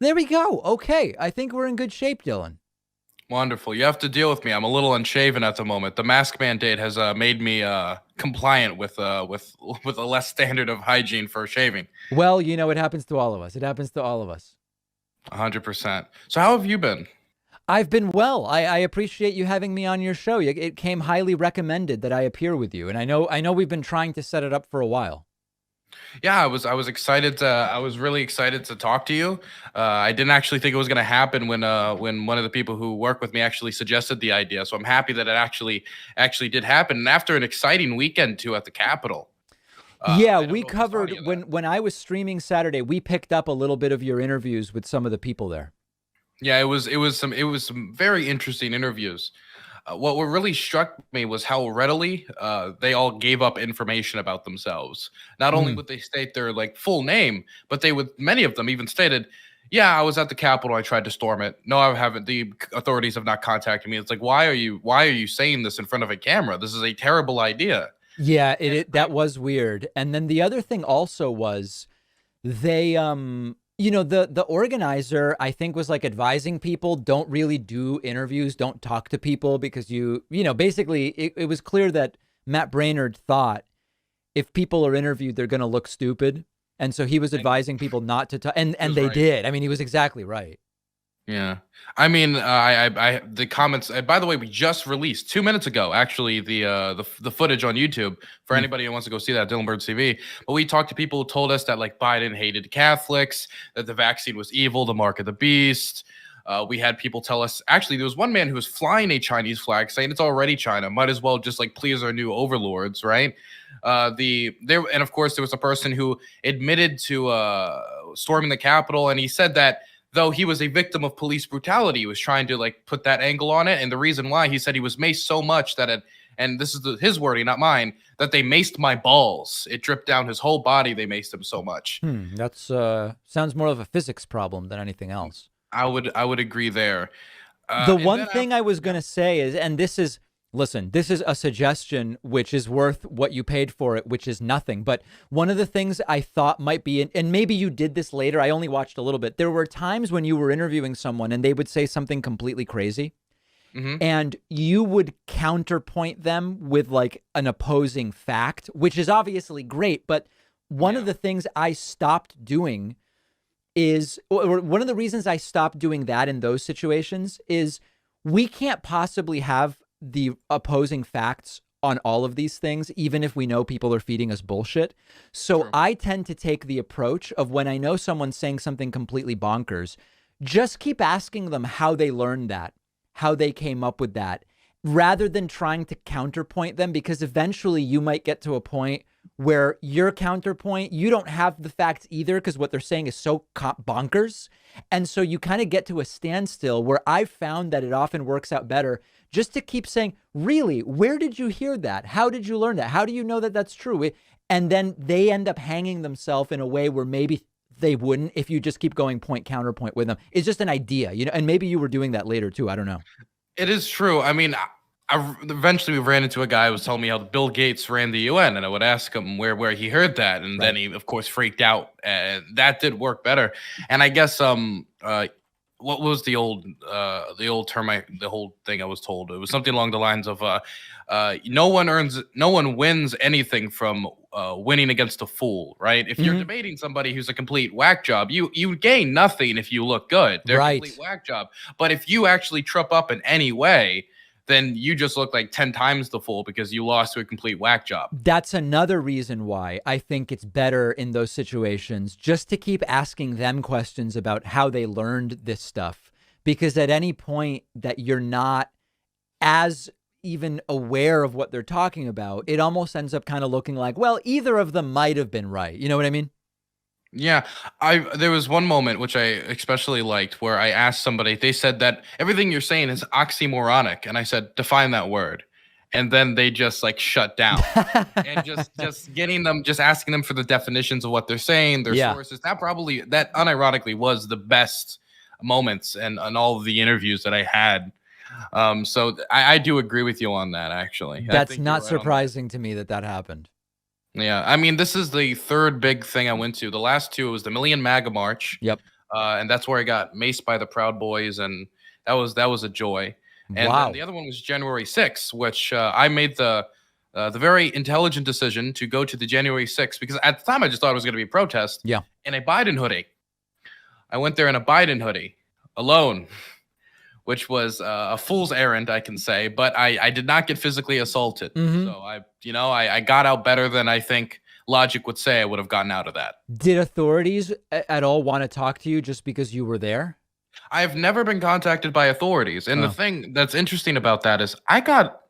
There we go. Okay. I think we're in good shape, Dylan. Wonderful. You have to deal with me. I'm a little unshaven at the moment. The mask mandate has made me compliant with a less standard of hygiene for shaving. Well, it happens to all of us. It happens to all of us. 100%. So how have you been? I've been well. I appreciate you having me on your show. It came highly recommended that I appear with you, and I know we've been trying to set it up for a while. Yeah, I was excited to I was really excited to talk to you. I didn't actually think it was going to happen when one of the people who work with me actually suggested the idea. So I'm happy that it actually did happen. And after an exciting weekend too at the Capitol. Yeah, I don't we know if you saw covered any of that. when I was streaming Saturday, we picked up a little bit of your interviews with some of the people there. Yeah, it was some very interesting interviews. What really struck me was how readily they all gave up information about themselves. Not only Mm. would they state their like full name, but they would many of them even stated, "Yeah, I was at the Capitol. I tried to storm it. No, I haven't. The authorities have not contacted me." It's like, why are you saying this in front of a camera? This is a terrible idea. Yeah, And that was weird. And then the other thing also was they the organizer, I think, was like advising people don't really do interviews, don't talk to people because basically it was clear that Matt Brainerd thought if people are interviewed they're going to look stupid, and so he was and advising people not to talk, and he was they right. did. I mean, he was exactly right. Yeah. I mean, the comments. By the way, we just released 2 minutes ago, actually, the footage on YouTube for Mm. anybody who wants to go see that, Dylan Bird TV. But we talked to people who told us that like Biden hated Catholics, that the vaccine was evil, the mark of the beast. We had people tell us. Actually, there was one man who was flying a Chinese flag, saying it's already China. Might as well just like please our new overlords, right? And of course there was a person who admitted to storming the Capitol, and he said that though he was a victim of police brutality, he was trying to like put that angle on it. And the reason why, he said he was maced so much that it, and this is his wording, not mine, that they maced my balls. It dripped down his whole body. They maced him so much. That's sounds more of a physics problem than anything else. I would agree there. The And one then thing I after, was yeah, going to say is, and listen, this is a suggestion which is worth what you paid for it, which is nothing. But one of the things I thought might be, and maybe you did this later, I only watched a little bit. There were times when you were interviewing someone and they would say something completely crazy, hmm and you would counterpoint them with like an opposing fact, which is obviously great. But one of yeah, the things I stopped doing is, or one of the reasons I stopped doing that in those situations is we can't possibly have the opposing facts on all of these things, even if we know people are feeding us bullshit. So true. I tend to take the approach of when I know someone's saying something completely bonkers, just keep asking them how they learned that, how they came up with that, rather than trying to counterpoint them, because eventually you might get to a point where your counterpoint, you don't have the facts either because what they're saying is so bonkers. And so you kind of get to a standstill where I've found that it often works out better just to keep saying, really, where did you hear that? How did you learn that? How do you know that that's true? And then they end up hanging themselves in a way where maybe they wouldn't if you just keep going point counterpoint with them. It's just an idea, and maybe you were doing that later too. I don't know. It is true. I mean, eventually we ran into a guy who was telling me how Bill Gates ran the UN, and I would ask him where he heard that, and then Right. he of course freaked out, and that did work better. And I guess what was the old term, the whole thing I was told, it was something along the lines of no one wins anything from winning against a fool, right? If you're Hmm. debating somebody who's a complete whack job, you gain nothing if you look good. They're a complete Right. whack job. But if you actually trip up in any way, then you just look like 10 times the fool because you lost to a complete whack job. That's another reason why I think it's better in those situations just to keep asking them questions about how they learned this stuff. Because at any point that you're not as even aware of what they're talking about, it almost ends up kind of looking like, well, either of them might have been right. You know what I mean? Yeah, I there was one moment which I especially liked where I asked somebody, they said that everything you're saying is oxymoronic, and I said, define that word. And then they just like shut down. And just getting them, just asking them for the definitions of what they're saying, their Yeah. sources, that unironically was the best moments and all of the interviews that I had. So I do agree with you on that, actually. I That's think you're not right on that. surprising to me that that happened. Yeah, I mean, this is the third big thing I went to. The last two was the Million MAGA March. Yep. and that's where I got maced by the Proud Boys, and that was a joy. And then Wow. the other one was January 6th, which I made the very intelligent decision to go to the January 6th because at the time I just thought it was going to be a protest. Yeah. In a Biden hoodie. I went there in a Biden hoodie alone, which was a fool's errand, I can say, but I did not get physically assaulted. Mhm. So I got out better than I think logic would say I would have gotten out of that. Did authorities at all want to talk to you just because you were there? I've never been contacted by authorities. And the Oh. thing that's interesting about that is I got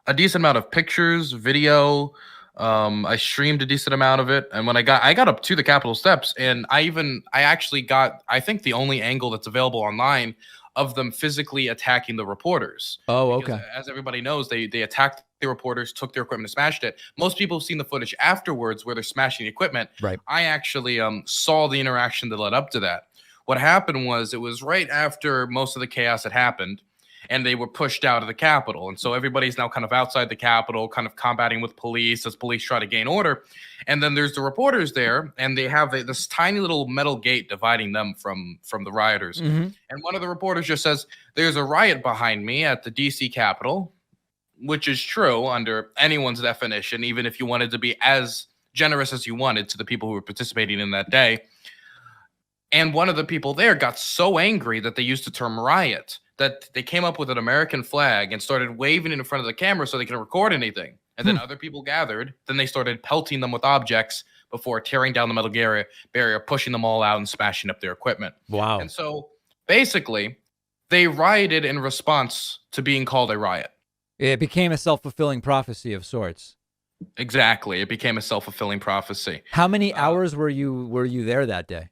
a decent amount of pictures, video. I streamed a decent amount of it. And when I got up to the Capitol steps, and I actually got, I think, the only angle that's available online of them physically attacking the reporters. Oh, Because okay. as everybody knows, they attacked the reporters, took their equipment, and smashed it. Most people have seen the footage afterwards where they're smashing the equipment. Right. I actually saw the interaction that led up to that. What happened was it was right after most of the chaos had happened, and they were pushed out of the Capitol. And so everybody's now kind of outside the Capitol, kind of combating with police as police try to gain order. And then there's the reporters there, and they have this tiny little metal gate dividing them from the rioters. Mhm. And one of the reporters just says, "There's a riot behind me at the DC Capitol," which is true under anyone's definition, even if you wanted to be as generous as you wanted to the people who were participating in that day. And one of the people there got so angry that they used the term riot, that they came up with an American flag and started waving it in front of the camera so they could record anything. And then other people gathered. Then they started pelting them with objects before tearing down the metal barrier, pushing them all out and smashing up their equipment. Wow. And so basically, they rioted in response to being called a riot. It became a self-fulfilling prophecy of sorts. Exactly. It became a self-fulfilling prophecy. How many hours were you there that day?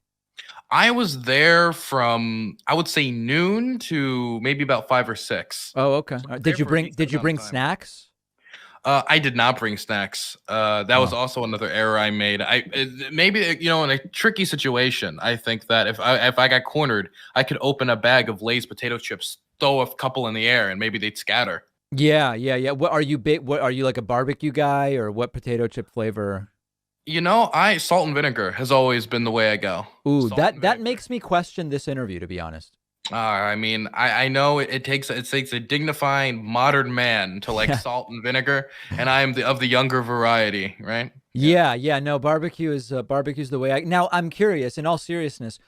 I was there from, I would say, noon to maybe about 5 or 6. Oh, okay. So Did you for a bring decent did you amount bring of time. snacks? I did not bring snacks. That was also another error I made. Maybe in a tricky situation, I think that if I got cornered, I could open a bag of Lay's potato chips, throw a couple in the air, and maybe they'd scatter. Yeah. What are you What are you, like a barbecue guy, or what potato chip flavor? Salt and vinegar has always been the way I go. Ooh, Salt and that vinegar. makes me question this interview, to be honest. I mean, I know it takes a dignifying modern man to like Yeah. salt and vinegar, and I am of the younger variety, right? Yeah. No, barbecue's the way. Now I'm curious. In all seriousness,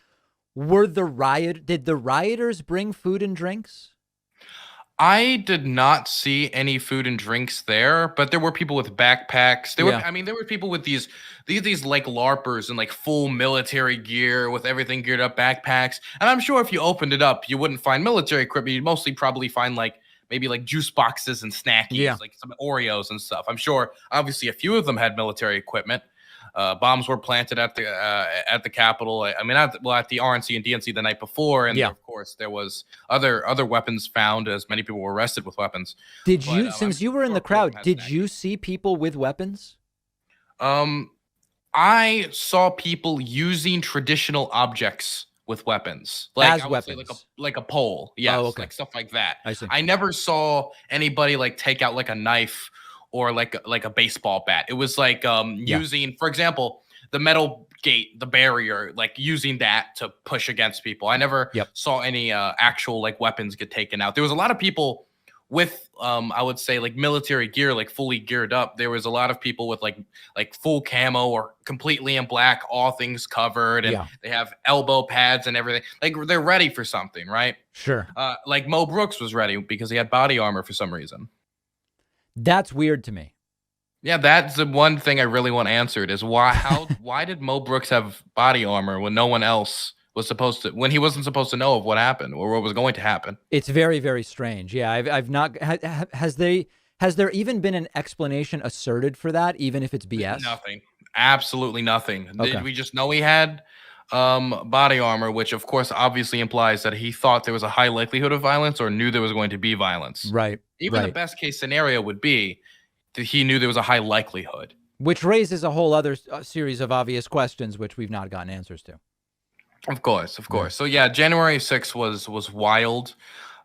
did the rioters bring food and drinks? I did not see any food and drinks there, but there were people with backpacks. There Yeah. were people with these like LARPers and like full military gear with everything geared up, backpacks. And I'm sure if you opened it up, you wouldn't find military equipment. You'd mostly probably find like maybe like juice boxes and snackies, like some Oreos and stuff. I'm sure obviously a few of them had military equipment. Bombs were planted at the Capitol. I mean, at the RNC and DNC the night before, and of course there was other weapons found, as many people were arrested with weapons. Did you, since you were in the crowd, did you see people with weapons? I saw people using traditional objects with weapons, like As I would say weapons? like a pole, yes, okay. like stuff like that. I see. I never saw anybody like take out like a knife or like a baseball bat. It was like using, for example, the metal gate, the barrier, like using that to push against people. I never saw any actual like weapons get taken out. There was a lot of people with I would say like military gear, like fully geared up. There was a lot of people with like full camo or completely in black, all things covered, and they have elbow pads and everything. Like they're ready for something, right? Sure. Like Mo Brooks was ready because he had body armor for some reason. That's weird to me. Yeah, that's the one thing I really want answered is why did Mo Brooks have body armor when no one else was supposed to, when he wasn't supposed to know of what happened or what was going to happen? It's very, very strange. Yeah, I've not has there even been an explanation asserted for that, even if it's BS? Nothing. Absolutely nothing. Okay. We just know he had body armor, which of course obviously implies that he thought there was a high likelihood of violence or knew there was going to be violence. Right. Even the best case scenario would be that he knew there was a high likelihood. Which raises a whole other series of obvious questions, which we've not gotten answers to. Of course. So yeah, January 6th was wild.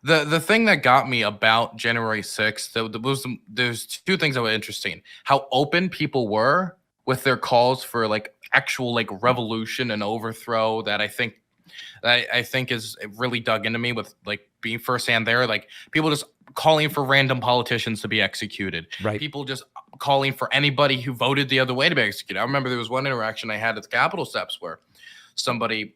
The thing that got me about January 6th, there's two things that were interesting. How open people were with their calls for like actual like revolution and overthrow, that I think that I think is really dug into me with like being firsthand there. Like people just calling for random politicians to be executed. Right. People just calling for anybody who voted the other way to be executed. I remember there was one interaction I had at the Capitol steps where somebody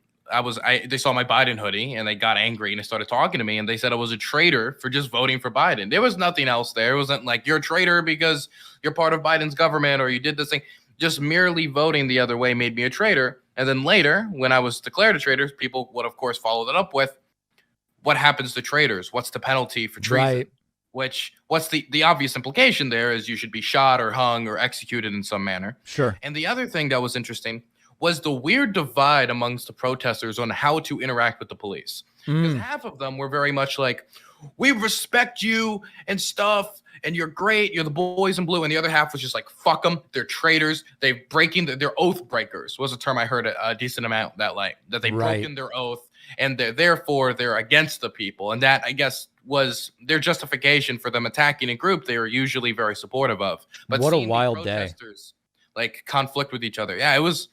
they saw my Biden hoodie and they got angry and they started talking to me and they said I was a traitor for just voting for Biden. There was nothing else there. It wasn't like you're a traitor because you're part of Biden's government or you did this thing. Just merely voting the other way made me a traitor. And then later, when I was declared a traitor, people would, of course, follow that up with, what happens to traitors? What's the penalty for treason? Right. What's the obvious implication there is you should be shot or hung or executed in some manner. Sure. And the other thing that was interesting was the weird divide amongst the protesters on how to interact with the police. Because half of them were very much like, we respect you and stuff, and you're great, you're the boys in blue. And the other half was just like, fuck them, they're traitors, they're oath breakers was a term I heard a decent amount that they've broken their oath, and they're against the people. And that, I guess, was their justification for them attacking a group they were usually very supportive of. But what a wild day. Like conflict with each other. Yeah, it was.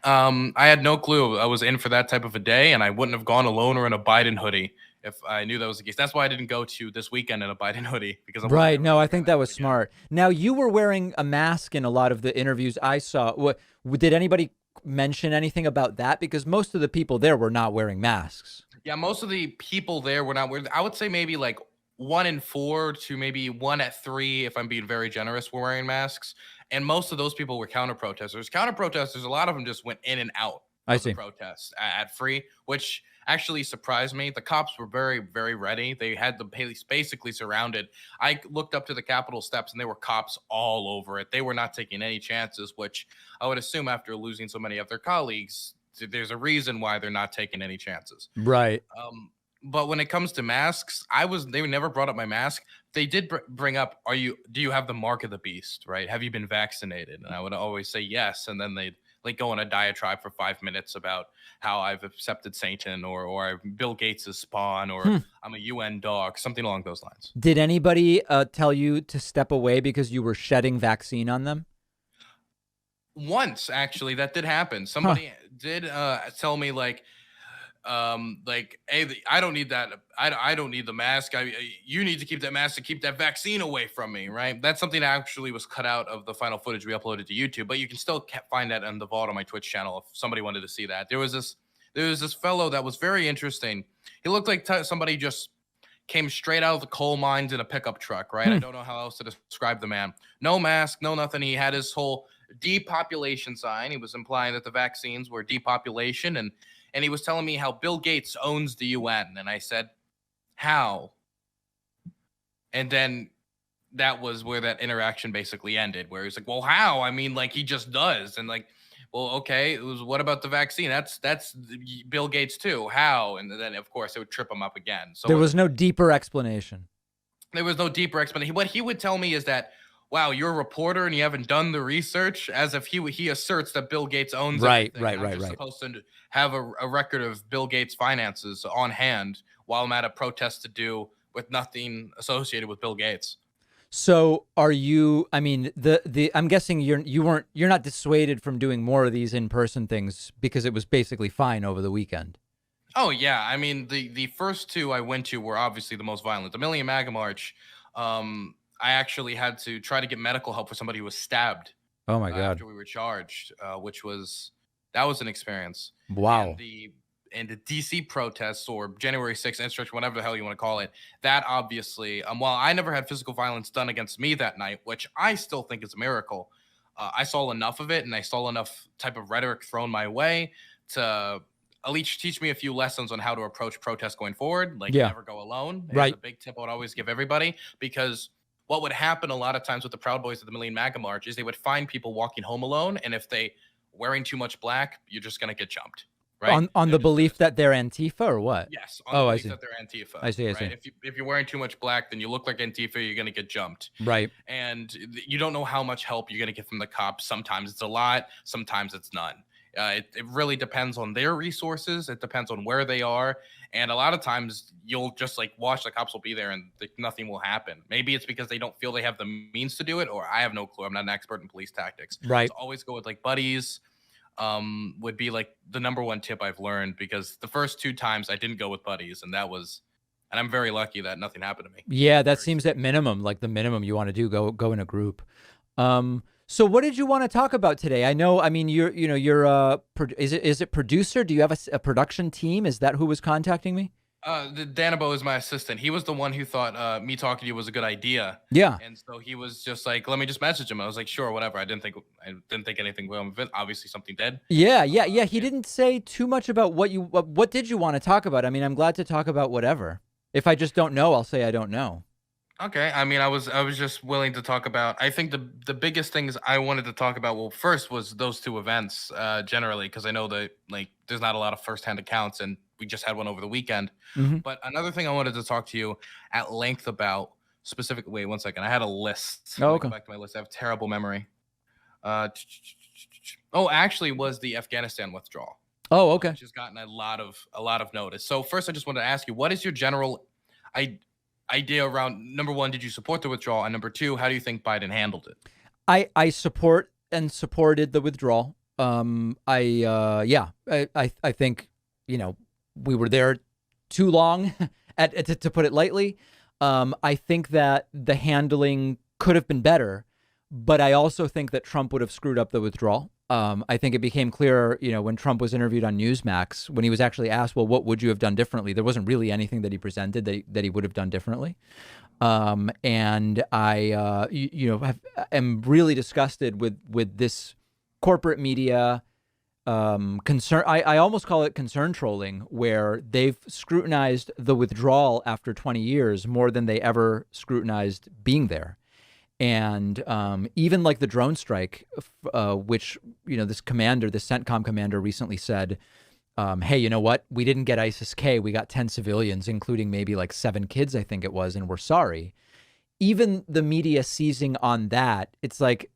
I had no clue I was in for that type of a day, and I wouldn't have gone alone or in a Biden hoodie if I knew that was the case. That's why I didn't go to this weekend in a Biden hoodie because right. No, I think that was smart. Now, you were wearing a mask in a lot of the interviews I saw. Did anybody mention anything about that? Because most of the people there were not wearing masks. Yeah, most of the people there were not wearing. I would say maybe like 1 in 4 to maybe 1 at 3, if I'm being very generous, were wearing masks. And most of those people were counter protesters. Counter protesters, a lot of them just went in and out of the protests at free, which actually surprised me. The cops were very, very ready. They had the police basically surrounded. I looked up to the Capitol steps and there were cops all over it. They were not taking any chances, which I would assume after losing so many of their colleagues, there's a reason why they're not taking any chances. Right. But when it comes to masks, they never brought up my mask. They did bring up, do you have the mark of the beast, right? Have you been vaccinated? And I would always say yes. And then they'd like go on a diatribe for 5 minutes about how I've accepted Satan or I'm Bill Gates' spawn or I'm a UN dog, something along those lines. Did anybody tell you to step away because you were shedding vaccine on them? Once, actually, that did happen. Somebody did tell me hey, I don't need that. I don't need the mask. You need to keep that mask to keep that vaccine away from me, right? That's something that actually was cut out of the final footage we uploaded to YouTube, but you can still find that in the vault on my Twitch channel if somebody wanted to see that. There was this fellow that was very interesting. He looked like somebody just came straight out of the coal mines in a pickup truck, right? I don't know how else to describe the man. No mask, no nothing. He had his whole depopulation sign. He was implying that the vaccines were depopulation, and he was telling me how Bill Gates owns the UN. And I said, how? And then that was where that interaction basically ended, where he's like, well, how? I mean, like, he just does. And like, well, okay, what about the vaccine? That's Bill Gates too. How? And then, of course, it would trip him up again. So there was no deeper explanation. There was no deeper explanation. What he would tell me is that, wow, you're a reporter and you haven't done the research, as if he asserts that Bill Gates owns everything. I'm just supposed to have a record of Bill Gates' finances on hand while I'm at a protest to do with nothing associated with Bill Gates. So are you, I mean, I'm guessing you're not dissuaded from doing more of these in-person things because it was basically fine over the weekend. Oh yeah. I mean, the first two I went to were obviously the most violent. The Million MAGA March, I actually had to try to get medical help for somebody who was stabbed. Oh my God. After we were charged, that was an experience. Wow. And the DC protests or January 6th insurrection, whatever the hell you want to call it, that obviously, while I never had physical violence done against me that night, which I still think is a miracle, I saw enough of it and I saw enough type of rhetoric thrown my way to at least teach me a few lessons on how to approach protests going forward. Like, never go alone. It's a big tip I would always give everybody, because what would happen a lot of times with the Proud Boys of the Million MAGA March is they would find people walking home alone, and if they wearing too much black, you're just gonna get jumped. Right? On the belief that they're Antifa or what? Yes. On the belief that they're Antifa. I see. If you're wearing too much black, then you look like Antifa, you're going to get jumped. Right. And you don't know how much help you're going to get from the cops. Sometimes it's a lot. Sometimes it's none. It really depends on their resources. It depends on where they are. And a lot of times you'll just like watch the cops will be there and nothing will happen. Maybe it's because they don't feel they have the means to do it, or I have no clue. I'm not an expert in police tactics. Right. So always go with like buddies. would be like the number one tip I've learned, because the first 2 times I didn't go with buddies, and I'm very lucky that nothing happened to me. Yeah, that Very seems at minimum like the minimum you want to do. Go in a group. So what did you want to talk about today? I know, I mean, you're is it producer? Do you have a production team? Is that who was contacting me? The Danabo is my assistant. He was the one who thought me talking to you was a good idea. Yeah. And so he was just like, "Let me just message him." I was like, "Sure, whatever." I didn't think anything wrong with it. Obviously, something did. Yeah. He didn't say too much about what did you want to talk about? I mean, I'm glad to talk about whatever. If I just don't know, I'll say I don't know. Okay. I mean, I was just willing to talk about. I think the biggest things I wanted to talk about. Well, first was those two events, generally, because I know that like there's not a lot of firsthand accounts, and we just had one over the weekend. Hmm. But another thing I wanted to talk to you at length about specific. Wait, one second. I had a list. Oh, Let me go okay. back to my list. I have terrible memory. Oh, actually, was the Afghanistan withdrawal, Oh, okay. which has gotten a lot of notice. So first, I just wanted to ask you, what is your general I, idea around, number one, did you support the withdrawal, and number two, how do you think Biden handled it? I support and supported the withdrawal. I think we were there too long, to put it lightly. I think that the handling could have been better, but I also think that Trump would have screwed up the withdrawal. I think it became clear, when Trump was interviewed on Newsmax, when he was actually asked, well, what would you have done differently? There wasn't really anything that he presented that he would have done differently. And I, am really disgusted with this corporate media concern. I almost call it concern trolling, where they've scrutinized the withdrawal after 20 years more than they ever scrutinized being there. And even like the drone strike, which, this CENTCOM commander recently said, hey, you know what? We didn't get ISIS-K. We got 10 civilians, including maybe like 7 kids, I think it was, and we're sorry. Even the media seizing on that, it's like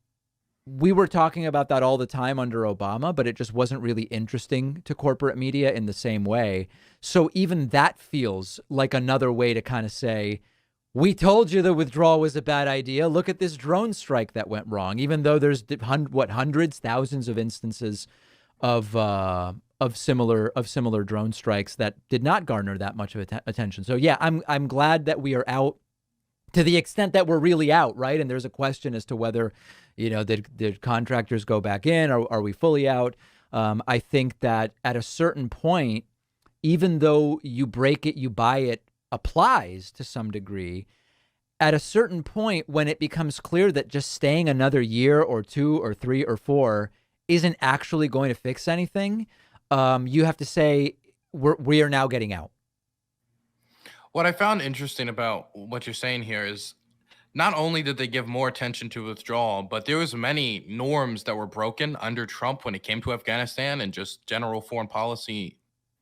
we were talking about that all the time under Obama, but it just wasn't really interesting to corporate media in the same way. So even that feels like another way to kind of say, we told you the withdrawal was a bad idea. Look at this drone strike that went wrong, even though there's hundreds, thousands of instances of similar drone strikes that did not garner that much of attention. So yeah, I'm glad that we are out, to the extent that we're really out, right? And there's a question as to whether, did contractors go back in, or are we fully out? I think that at a certain point, even though you break it, you buy it applies to some degree. At a certain point, when it becomes clear that just staying another year or 2 or 3 or 4 isn't actually going to fix anything, you have to say we are now getting out. What I found interesting about what you're saying here is, not only did they give more attention to withdrawal, but there was many norms that were broken under Trump when it came to Afghanistan and just general foreign policy,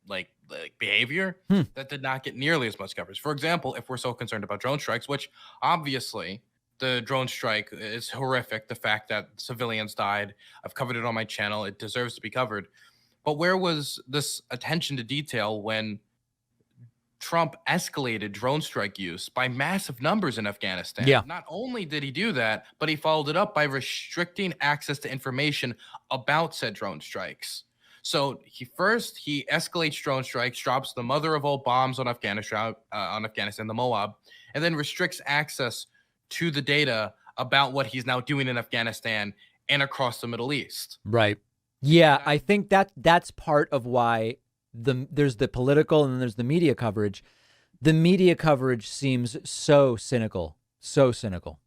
like behavior, that did not get nearly as much coverage. For example, if we're so concerned about drone strikes, which obviously the drone strike is horrific, the fact that civilians died, I've covered it on my channel, it deserves to be covered. But where was this attention to detail when Trump escalated drone strike use by massive numbers in Afghanistan? Yeah. Not only did he do that, but he followed it up by restricting access to information about said drone strikes. So he escalates drone strikes, drops the mother of all bombs on Afghanistan, the Moab, and then restricts access to the data about what he's now doing in Afghanistan and across the Middle East. Right. Yeah, I think that's part of why there's the political and then there's the media coverage. The media coverage seems so cynical, so cynical.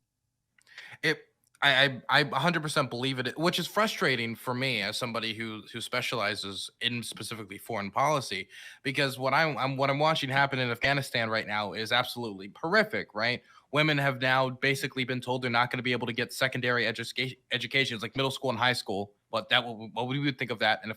I 100% believe it, which is frustrating for me as somebody who specializes in specifically foreign policy, because what I'm watching happen in Afghanistan right now is absolutely horrific, right? Women have now basically been told they're not going to be able to get secondary educations like middle school and high school, but what we would think of that in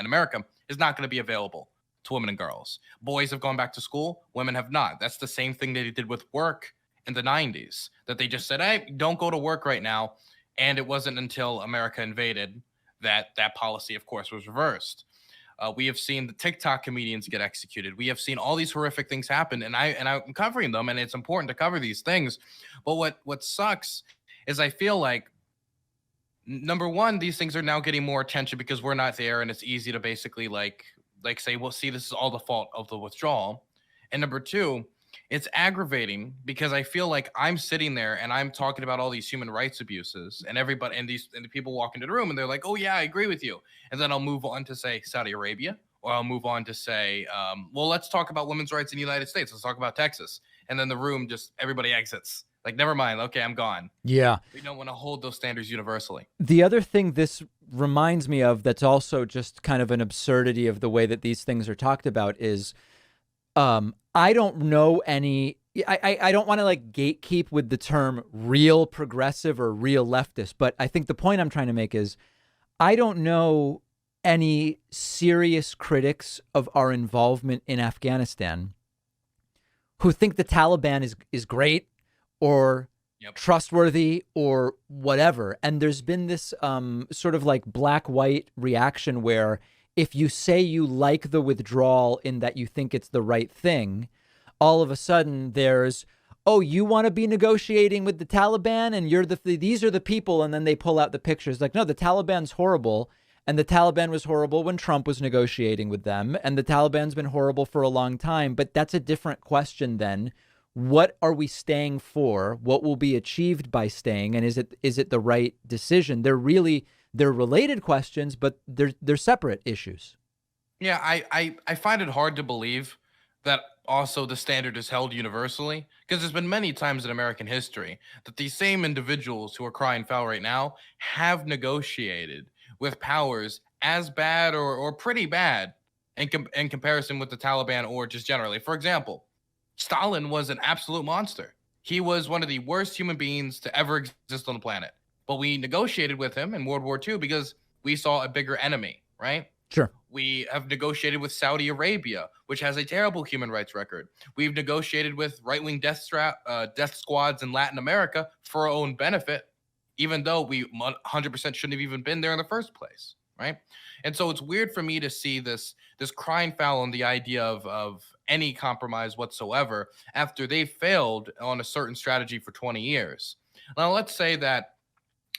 America is not going to be available to women and girls. Boys have gone back to school, women have not. That's the same thing that they did with work in the 90s, that they just said, hey, don't go to work right now. And it wasn't until America invaded that policy, of course, was reversed. We have seen the TikTok comedians get executed. We have seen all these horrific things happen, and I'm covering them, and it's important to cover these things. But what sucks is I feel like Number one, these things are now getting more attention because we're not there, and it's easy to basically like say, well, see, this is all the fault of the withdrawal. And number two, it's aggravating because I feel like I'm sitting there and I'm talking about all these human rights abuses, and everybody and the people walk into the room and they're like, oh yeah, I agree with you. And then I'll move on to say Saudi Arabia, or I'll move on to say, well, let's talk about women's rights in the United States. Let's talk about Texas. And then the room just everybody exits. Like, never mind. Okay, I'm gone. Yeah. We don't want to hold those standards universally. The other thing this reminds me of that's also just kind of an absurdity of the way that these things are talked about is I don't know any. I don't want to like gatekeep with the term real progressive or real leftist, but I think the point I'm trying to make is I don't know any serious critics of our involvement in Afghanistan who think the Taliban is great or trustworthy or whatever. And there's been this sort of like black-white reaction where if you say you like the withdrawal in that you think it's the right thing, all of a sudden there's, oh, you want to be negotiating with the Taliban and you're these are the people. And then they pull out the pictures like, no, the Taliban's horrible. And the Taliban was horrible when Trump was negotiating with them. And the Taliban's been horrible for a long time. But that's a different question then. What are we staying for? What will be achieved by staying? And is it the right decision? They're related questions, but they're separate issues. Yeah, I find it hard to believe that also the standard is held universally, because there's been many times in American history that these same individuals who are crying foul right now have negotiated with powers as bad or pretty bad in comparison with the Taliban or just generally. For example, Stalin was an absolute monster. He was one of the worst human beings to ever exist on the planet. But we negotiated with him in World War II because we saw a bigger enemy, right? Sure. We have negotiated with Saudi Arabia, which has a terrible human rights record. We've negotiated with right-wing death squads in Latin America for our own benefit, even though we 100% shouldn't have even been there in the first place, right? And so it's weird for me to see this crying foul on the idea of any compromise whatsoever after they failed on a certain strategy for 20 years. Now, let's say that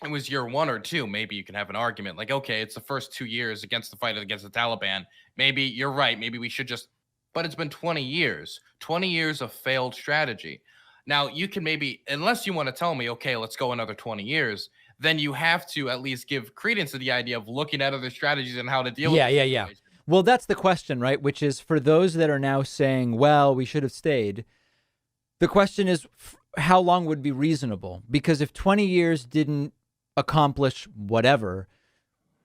it was year 1 or 2, maybe you can have an argument like, okay, it's the first 2 years against the fight against the Taliban. Maybe you're right. Maybe we should just, but it's been 20 years of failed strategy. Now you can maybe, unless you want to tell me, okay, let's go another 20 years, then you have to at least give credence to the idea of looking at other strategies and how to deal with it. Yeah. Well, that's the question, right? Which is for those that are now saying, well, we should have stayed. The question is, how long would be reasonable? Because if 20 years didn't accomplish whatever,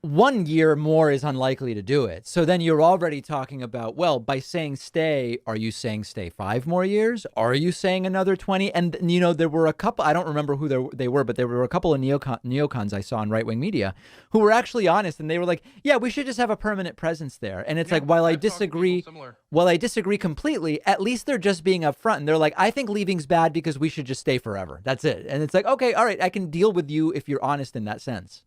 1 year more is unlikely to do it. So then you're already talking about, well, by saying stay, are you saying stay 5 more years? Are you saying another 20? And, you know, there were a couple, I don't remember who they were, but there were a couple of neocons I saw in right-wing media who were actually honest. And they were like, yeah, we should just have a permanent presence there. And it's like, while I disagree completely, at least they're just being upfront. And they're like, I think leaving's bad because we should just stay forever. That's it. And it's like, okay, all right, I can deal with you if you're honest in that sense.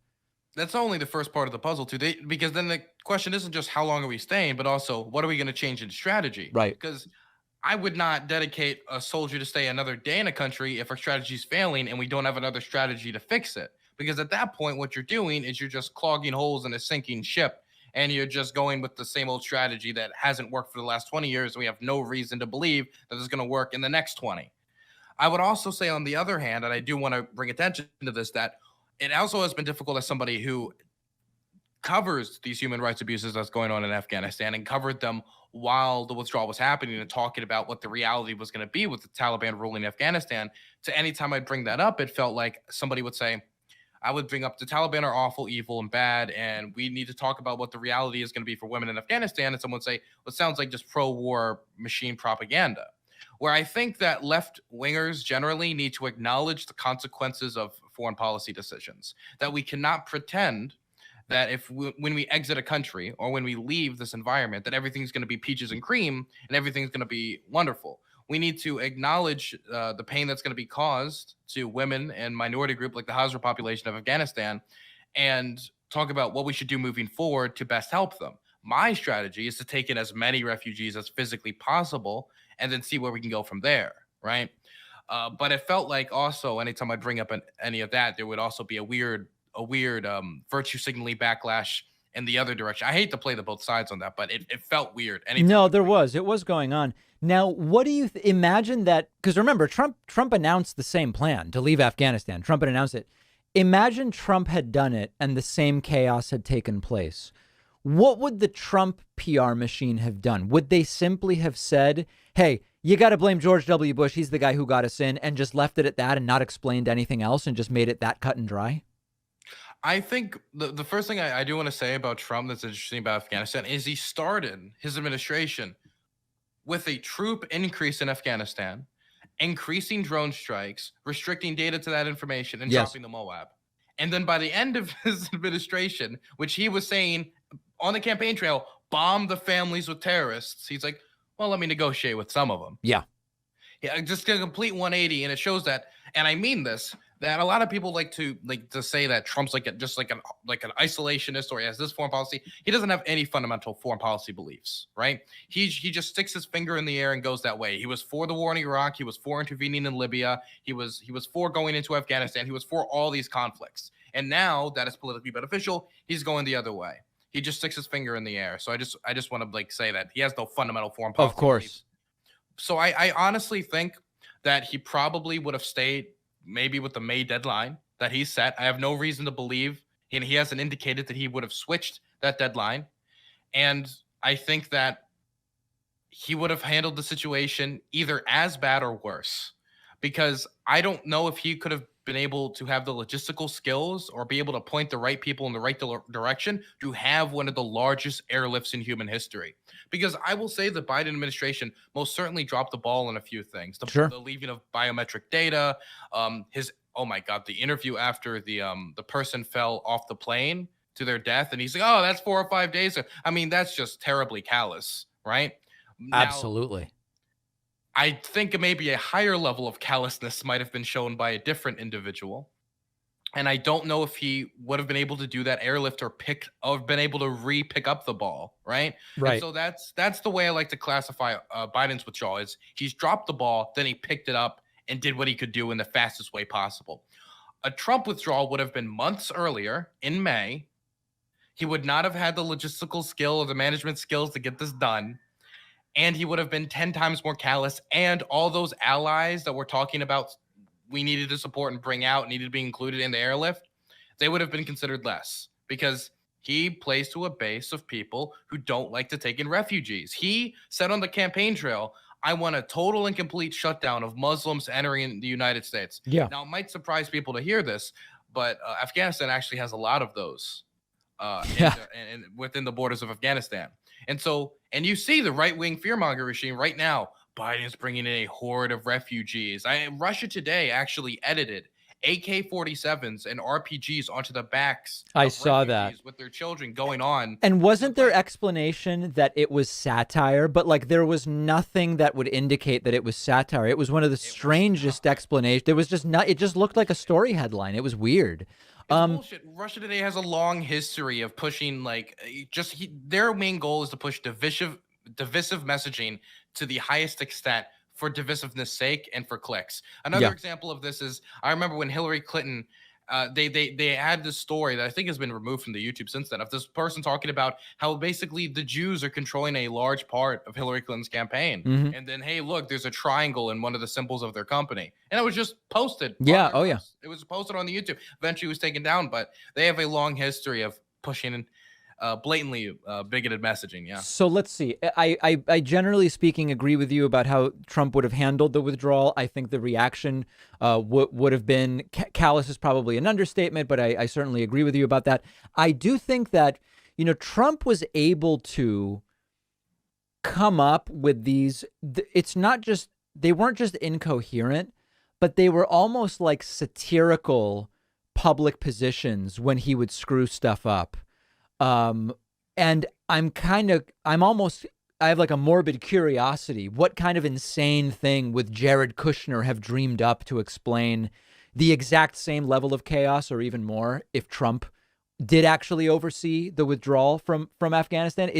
That's only the first part of the puzzle, too. Because then the question isn't just how long are we staying, but also what are we going to change in strategy? Right. Because I would not dedicate a soldier to stay another day in a country if our strategy is failing and we don't have another strategy to fix it. Because at that point, what you're doing is you're just clogging holes in a sinking ship, and you're just going with the same old strategy that hasn't worked for the last 20 years. And we have no reason to believe that it's going to work in the next 20. I would also say, on the other hand, and I do want to bring attention to this, that it also has been difficult as somebody who covers these human rights abuses that's going on in Afghanistan and covered them while the withdrawal was happening and talking about what the reality was going to be with the Taliban ruling Afghanistan. To any time I'd bring that up, it felt like somebody would say, I would bring up the Taliban are awful, evil, and bad, and we need to talk about what the reality is going to be for women in Afghanistan. And someone would say, well, it sounds like just pro-war machine propaganda. Where I think that left wingers generally need to acknowledge the consequences of foreign policy decisions, that we cannot pretend that when we exit a country or when we leave this environment, that everything's going to be peaches and cream and everything's going to be wonderful. We need to acknowledge the pain that's going to be caused to women and minority group like the Hazara population of Afghanistan, and talk about what we should do moving forward to best help them. My strategy is to take in as many refugees as physically possible and then see where we can go from there, right? But it felt like also anytime I bring up any of that, there would also be a weird a weird virtue signaling backlash in the other direction. I hate to play the both sides on that, but it felt weird. No, there was. It was going on. Now, what do you imagine that? Because remember, Trump announced the same plan to leave Afghanistan. Trump had announced it. Imagine Trump had done it and the same chaos had taken place. What would the Trump PR machine have done? Would they simply have said, hey, you got to blame George W. Bush. He's the guy who got us in, and just left it at that and not explained anything else and just made it that cut and dry? I think the first thing I do want to say about Trump that's interesting about Afghanistan is he started his administration with a troop increase in Afghanistan, increasing drone strikes, restricting data to that information, and dropping the MOAB. And then by the end of his administration, which he was saying on the campaign trail, bomb the families with terrorists, he's like, well, let me negotiate with some of them. Yeah, just a complete 180. And it shows that, and I mean this, that a lot of people like to say that Trump's just like an isolationist, or he has this foreign policy. He doesn't have any fundamental foreign policy beliefs, right? He just sticks his finger in the air and goes that way. He was for the war in Iraq. He was for intervening in Libya. He was for going into Afghanistan. He was for all these conflicts. And now that is politically beneficial, he's going the other way. He just sticks his finger in the air. So I just want to say that he has no fundamental foreign policy. Of course. Beliefs. So I honestly think that he probably would have stayed maybe with the May deadline that he set. I have no reason to believe, and he hasn't indicated that he would have switched that deadline. And I think that he would have handled the situation either as bad or worse, because I don't know if he could have been able to have the logistical skills or be able to point the right people in the right direction to have one of the largest airlifts in human history. Because I will say the Biden administration most certainly dropped the ball on a few things. The leaving of biometric data, oh my God, the interview after the person fell off the plane to their death, and he's like, oh, that's 4 or 5 days. I mean, that's just terribly callous, right? Absolutely. I think maybe a higher level of callousness might have been shown by a different individual. And I don't know if he would have been able to do that airlift or been able to re-pick up the ball, right? Right. And so that's the way I like to classify Biden's withdrawal. Is he's dropped the ball, then he picked it up and did what he could do in the fastest way possible. A Trump withdrawal would have been months earlier in May. He would not have had the logistical skill or the management skills to get this done. And he would have been 10 times more callous. And all those allies that we're talking about we needed to support and bring out, needed to be included in the airlift, they would have been considered less, because he plays to a base of people who don't like to take in refugees. He said on the campaign trail, I want a total and complete shutdown of Muslims entering the United States. Yeah. Now, it might surprise people to hear this, but Afghanistan actually has a lot of those within the borders of Afghanistan. And you see the right-wing fearmonger regime right now. Biden's bringing in a horde of refugees. Russia Today actually edited AK-47s and RPGs onto the backs. I saw that with their children going on. And wasn't there explanation that it was satire? But like there was nothing that would indicate that it was satire. It was one of the strangest explanations. There was just not. It just looked like a story headline. It was weird. Bullshit. Russia Today has a long history of pushing their main goal is to push divisive messaging to the highest extent for divisiveness sake and for clicks. Another example of this is, I remember when Hillary Clinton, they had this story that I think has been removed from the YouTube since then, of this person talking about how basically the Jews are controlling a large part of Hillary Clinton's campaign. Mm-hmm. And then, hey, look, there's a triangle in one of the symbols of their company. And it was just posted. Yeah. Oh, yeah. It was posted on the YouTube. Eventually it was taken down, but they have a long history of pushing blatantly bigoted messaging. Yeah. So let's see. I generally speaking agree with you about how Trump would have handled the withdrawal. I think the reaction would have been callous is probably an understatement, but I certainly agree with you about that. I do think that, Trump was able to come up with these. It's not just, they weren't just incoherent, but they were almost like satirical public positions when he would screw stuff up. And I have like a morbid curiosity. What kind of insane thing would Jared Kushner have dreamed up to explain the exact same level of chaos or even more if Trump did actually oversee the withdrawal from Afghanistan?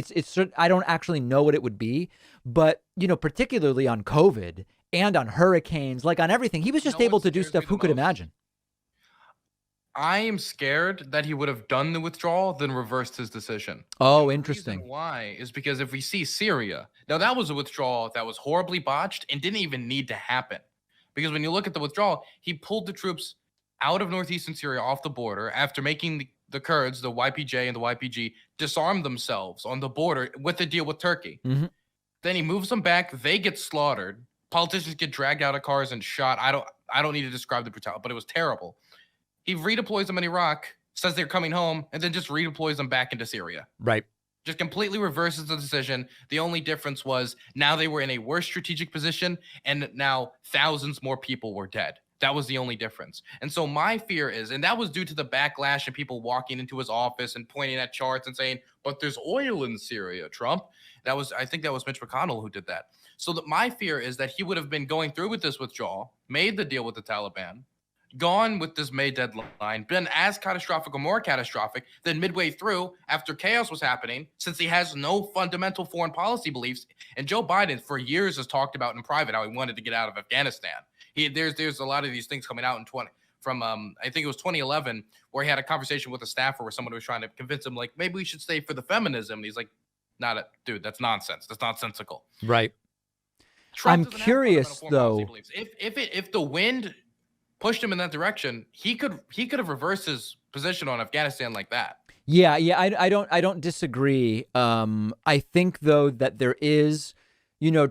I don't actually know what it would be, but particularly on COVID and on hurricanes, like on everything, he was just able to do stuff. Who could imagine? I am scared that he would have done the withdrawal, then reversed his decision. Oh, And the reason interesting. why is because if we see Syria, now that was a withdrawal that was horribly botched and didn't even need to happen. Because when you look at the withdrawal, he pulled the troops out of northeastern Syria off the border after making the Kurds, the YPJ and the YPG, disarm themselves on the border with a deal with Turkey. Hmm. Then he moves them back. They get slaughtered. Politicians get dragged out of cars and shot. I don't need to describe the brutality, but it was terrible. He redeploys them in Iraq, says they're coming home, and then just redeploys them back into Syria. Right. Just completely reverses the decision. The only difference was now they were in a worse strategic position, and now thousands more people were dead. That was the only difference. And so my fear is, and that was due to the backlash and people walking into his office and pointing at charts and saying, but there's oil in Syria, Trump. I think that was Mitch McConnell who did that. So that my fear is that he would have been going through with this withdrawal, made the deal with the Taliban, gone with this May deadline, been as catastrophic or more catastrophic than midway through after chaos was happening, since he has no fundamental foreign policy beliefs. And Joe Biden for years has talked about in private how he wanted to get out of Afghanistan. There's a lot of these things coming out from I think it was 2011, where he had a conversation with a staffer where someone was trying to convince him, like, maybe we should stay for the feminism. And he's like, dude, that's nonsense. That's nonsensical. Right. Trump I'm doesn't have curious fundamental foreign policy though. beliefs. If the wind pushed him in that direction, he could have reversed his position on Afghanistan like that. Yeah, I don't disagree. I think though that there is,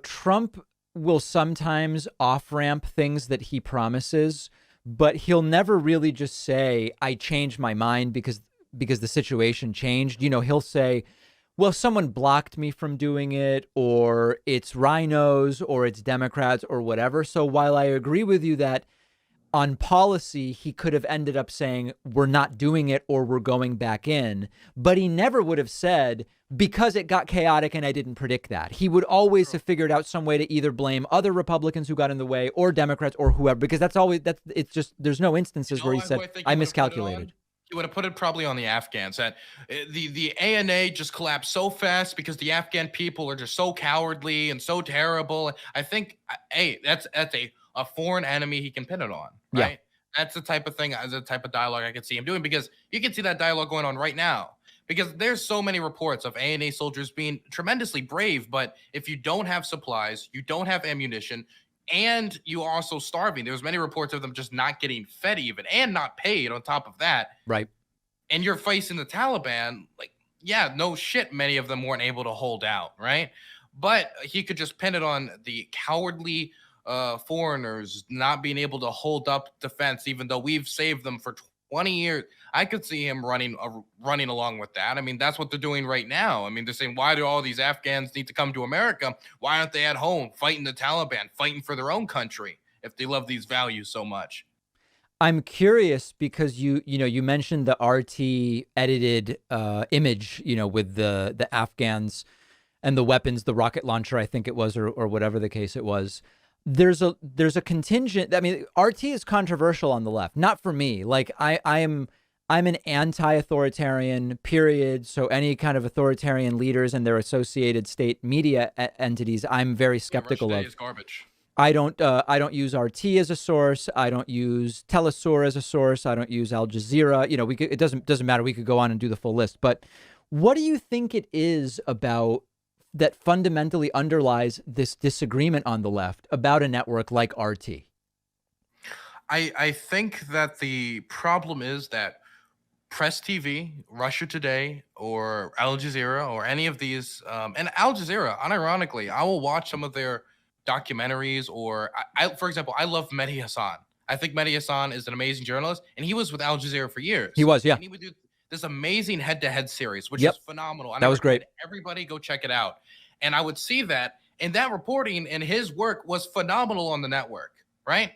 Trump will sometimes off ramp things that he promises, but he'll never really just say, I changed my mind because the situation changed. He'll say, well, someone blocked me from doing it, or it's rhinos, or it's Democrats, or whatever. So while I agree with you that on policy, he could have ended up saying, we're not doing it or we're going back in. But he never would have said, because it got chaotic and I didn't predict that. He would always have figured out some way to either blame other Republicans who got in the way or Democrats or whoever, because it's just, there's no instances where he said, I miscalculated. He would have put it probably on the Afghans. That the ANA just collapsed so fast because the Afghan people are just so cowardly and so terrible. I think, hey, that's a foreign enemy he can pin it on, right? Yeah. That's the type of thing, the type of dialogue I could see him doing, because you can see that dialogue going on right now. Because there's so many reports of ANA soldiers being tremendously brave, but if you don't have supplies, you don't have ammunition, and you are also starving. There's many reports of them just not getting fed even and not paid on top of that. Right. And you're facing the Taliban, like, yeah, no shit, many of them weren't able to hold out, right? But he could just pin it on the cowardly foreigners not being able to hold up defense, even though we've saved them for 20 years. I could see him running along with that. I mean, that's what they're doing right now. I mean, they're saying, why do all these Afghans need to come to America? Why aren't they at home fighting the Taliban, fighting for their own country if they love these values so much? I'm curious because you mentioned the RT edited image, with the Afghans and the weapons, the rocket launcher, I think it was, or whatever the case it was. There's a contingent. I mean, RT is controversial on the left, not for me. Like I'm an anti-authoritarian, period. So any kind of authoritarian leaders and their associated state media entities, I'm very skeptical of. Is garbage. I don't use RT as a source. I don't use Telesur as a source. I don't use Al Jazeera. It doesn't matter. We could go on and do the full list. But what do you think it is about that fundamentally underlies this disagreement on the left about a network like RT? I think that the problem is that Press TV, Russia Today, or Al Jazeera, or any of these, and Al Jazeera, unironically, I will watch some of their documentaries, or for example, I love Mehdi Hassan. I think Mehdi Hassan is an amazing journalist, and he was with Al Jazeera for years. He was, yeah. And he would do this amazing head-to-head series, which is phenomenal. That was great. Everybody go check it out. And I would see that, and that reporting and his work was phenomenal on the network, right?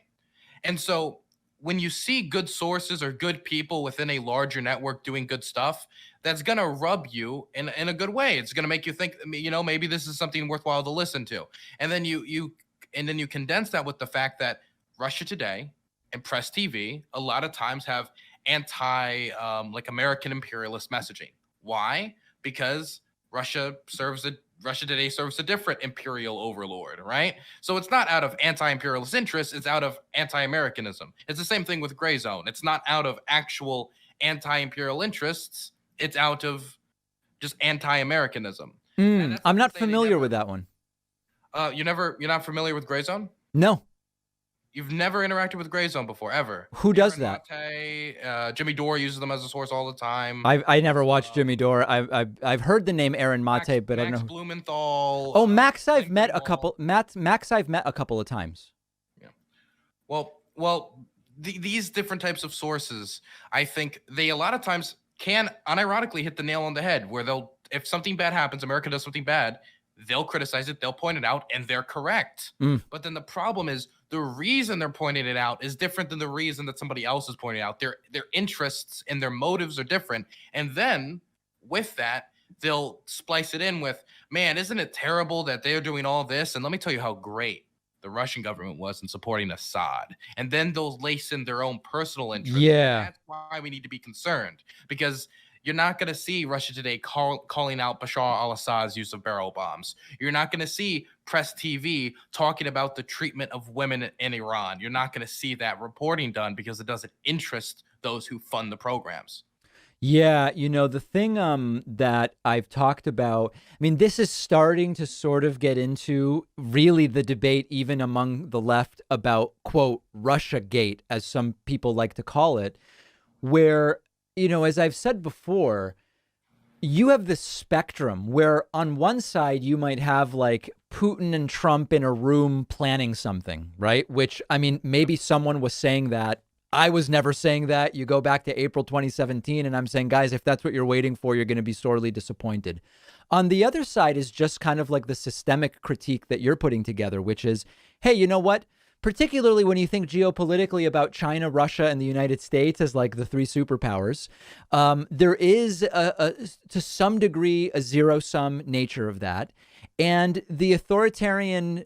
And so when you see good sources or good people within a larger network doing good stuff, that's going to rub you in a good way. It's going to make you think, maybe this is something worthwhile to listen to. And then you condense that with the fact that Russia Today and Press TV a lot of times have like American imperialist messaging. Why? Because Russia serves Russia today serves a different imperial overlord, right? So it's not out of anti-imperialist interests, it's out of anti-Americanism. It's the same thing with Gray Zone. It's not out of actual anti-imperial interests, it's out of just anti-Americanism. And that's I'm not to not say they familiar never with that one. you're not familiar with Gray Zone? No. You've never interacted with Gray Zone before, ever. Who does that? Mate, Jimmy Dore uses them as a source all the time. I never watched Jimmy Dore. I've heard the name Aaron Mate, but I don't Max know. Blumenthal. Oh, Max, I've Lincoln met a Wall. couple. Max, I've met a couple of times. Yeah. These different types of sources, I think they a lot of times can unironically hit the nail on the head. Where if something bad happens, America does something bad, they'll criticize it, they'll point it out, and they're correct. But then the problem is the reason they're pointing it out is different than the reason that somebody else is pointing out. Their interests and their motives are different. And then with that, they'll splice it in with, man, isn't it terrible that they're doing all this? And let me tell you how great the Russian government was in supporting Assad. And then they'll lace in their own personal interests. Yeah. That's why we need to be concerned, because you're not going to see Russia today calling out Bashar al-Assad's use of barrel bombs. You're not going to see Press TV talking about the treatment of women in Iran. You're not going to see that reporting done because it doesn't interest those who fund the programs. Yeah, the thing that I've talked about, I mean, this is starting to sort of get into really the debate even among the left about, quote, Russiagate, as some people like to call it, where, as I've said before, you have this spectrum where on one side you might have like Putin and Trump in a room planning something, right? Which, I mean, maybe someone was saying that. I was never saying that. You go back to April 2017 and I'm saying, guys, if that's what you're waiting for, you're going to be sorely disappointed. On the other side is just kind of like the systemic critique that you're putting together, which is, hey, you know what? Particularly when you think geopolitically about China, Russia, and the United States as like the three superpowers, there is to some degree a zero-sum nature of that. And the authoritarian